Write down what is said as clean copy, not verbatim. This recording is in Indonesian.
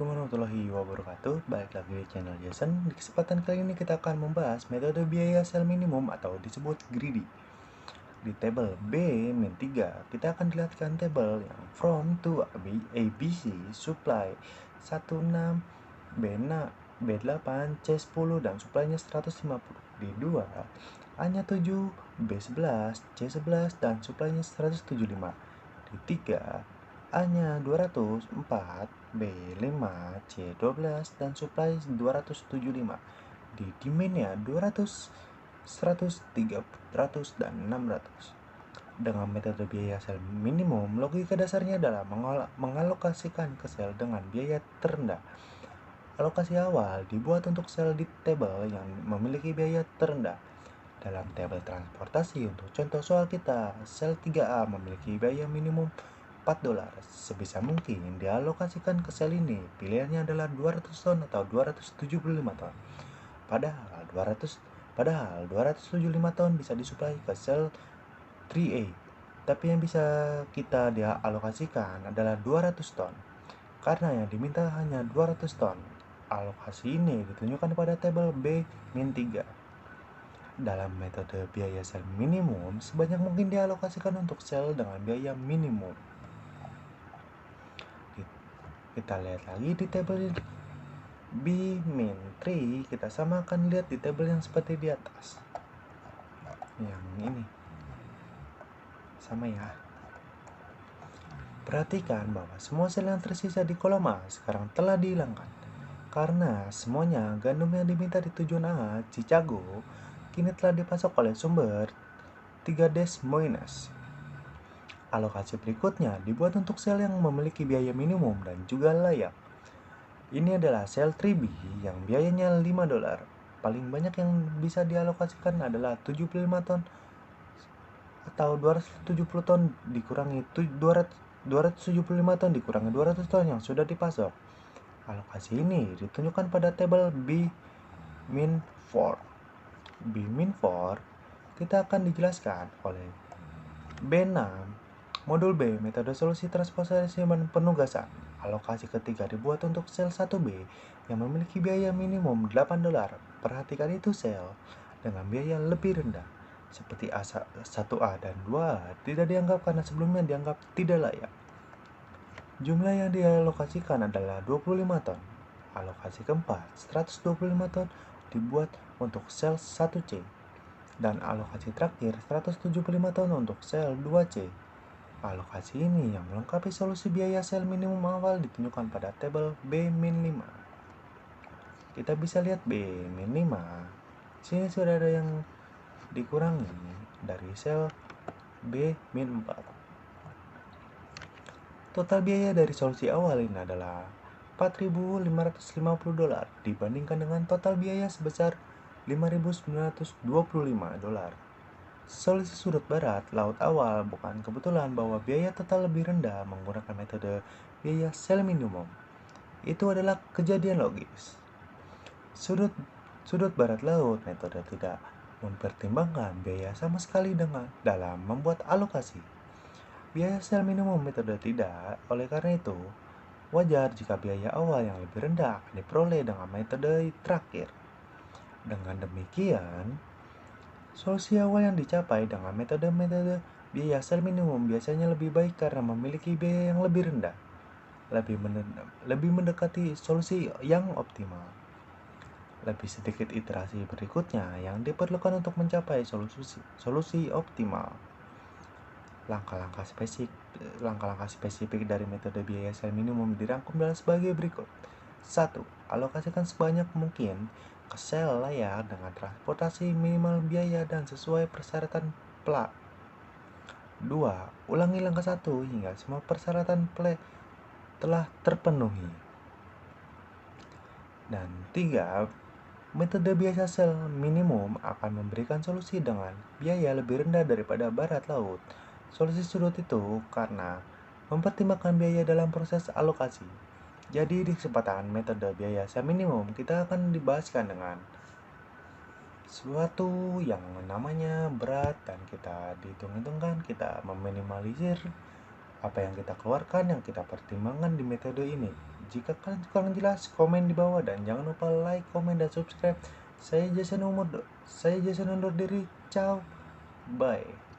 Assalamualaikum warahmatullahi wabarakatuh. Balik lagi di channel Jason. Di kesempatan kali ini kita akan membahas metode biaya sel minimum atau disebut greedy. Di tabel B-3 kita akan dilihatkan tabel yang from to ABC supply 16 B6 B8 C10 dan supply-nya 150. Di 2 A-nya 7 B11 C11 dan supply-nya 175. Di 3 A-nya 200 4 B5 C12 dan supply 275. Di demand-nya 200 100, 300, dan 600. Dengan metode biaya sel minimum, logika dasarnya adalah mengalokasikan ke sel dengan biaya terendah. Alokasi awal dibuat untuk sel di tabel yang memiliki biaya terendah. Dalam tabel transportasi untuk contoh soal kita, sel 3A memiliki biaya minimum $4. Sebisa mungkin dialokasikan ke sel ini. Pilihannya adalah 200 ton atau 275 ton. Padahal 275 ton bisa disuplai ke sel 3A. Tapi yang bisa kita dialokasikan adalah 200 ton. Karena yang diminta hanya 200 ton. Alokasi ini ditunjukkan pada tabel B-3. Dalam metode biaya sel minimum, sebanyak mungkin dialokasikan untuk sel dengan biaya minimum. Kita lihat lagi di tabel B-3, kita sama akan lihat di tabel yang seperti di atas. Yang ini sama ya. Perhatikan bahwa semua sel yang tersisa di kolom A sekarang telah dihilangkan. Karena semuanya gandum yang diminta di tujuan A, Chicago, kini telah dipasok oleh sumber 3 Des Moines. Alokasi berikutnya dibuat untuk sel yang memiliki biaya minimum dan juga layak. Ini adalah sel 3B yang biayanya $5. Paling banyak yang bisa dialokasikan adalah 75 ton atau 270 ton dikurangi 275 ton dikurangi 200 ton yang sudah dipasok. Alokasi ini ditunjukkan pada tabel B-4. B-4 kita akan dijelaskan oleh B6. Modul B, metode solusi transportasi dan penugasan. Alokasi ketiga dibuat untuk sel 1B yang memiliki biaya minimum $8. Perhatikan itu sel dengan biaya lebih rendah. Seperti A1A dan 2A tidak dianggap karena sebelumnya dianggap tidak layak. Jumlah yang dialokasikan adalah 25 ton. Alokasi keempat, 125 ton dibuat untuk sel 1C. Dan alokasi terakhir, 175 ton untuk sel 2C. Alokasi ini yang melengkapi solusi biaya sel minimum awal ditunjukkan pada tabel B-5. Kita bisa lihat B-5. Sini sudah ada yang dikurangi dari sel B-4. Total biaya dari solusi awal ini adalah $4.550 dibandingkan dengan total biaya sebesar $5.925. Solusi sudut barat laut awal bukan kebetulan bahwa biaya total lebih rendah menggunakan metode biaya sel minimum. Itu adalah kejadian logis. Sudut barat laut metode tidak mempertimbangkan biaya sama sekali dalam membuat alokasi. Biaya sel minimum metode tidak. Oleh karena itu, wajar jika biaya awal yang lebih rendah akan diperoleh dengan metode terakhir. Dengan demikian, solusi awal yang dicapai dengan metode biaya sel minimum biasanya lebih baik karena memiliki biaya yang lebih rendah, lebih mendekati solusi yang optimal. Lebih sedikit iterasi berikutnya yang diperlukan untuk mencapai solusi optimal. Langkah-langkah spesifik dari metode biaya sel minimum dirangkum dalam sebagai berikut. 1. Alokasikan sebanyak mungkin ke sel layak dengan transportasi minimal biaya dan sesuai persyaratan PLA. 2. Ulangi langkah 1 hingga semua persyaratan PLA telah terpenuhi. Dan 3. Metode biaya sel minimum akan memberikan solusi dengan biaya lebih rendah daripada barat laut. Solusi sudut itu karena mempertimbangkan biaya dalam proses alokasi. Jadi di kesempatan metode biaya sel minimum kita akan dibahaskan dengan sesuatu yang namanya berat dan kita dihitung-hitungkan, kita meminimalisir apa yang kita keluarkan yang kita pertimbangkan di metode ini. Jika kalian kurang jelas, komen di bawah dan jangan lupa like, komen, dan subscribe. Saya Jason undur diri. Ciao. Bye.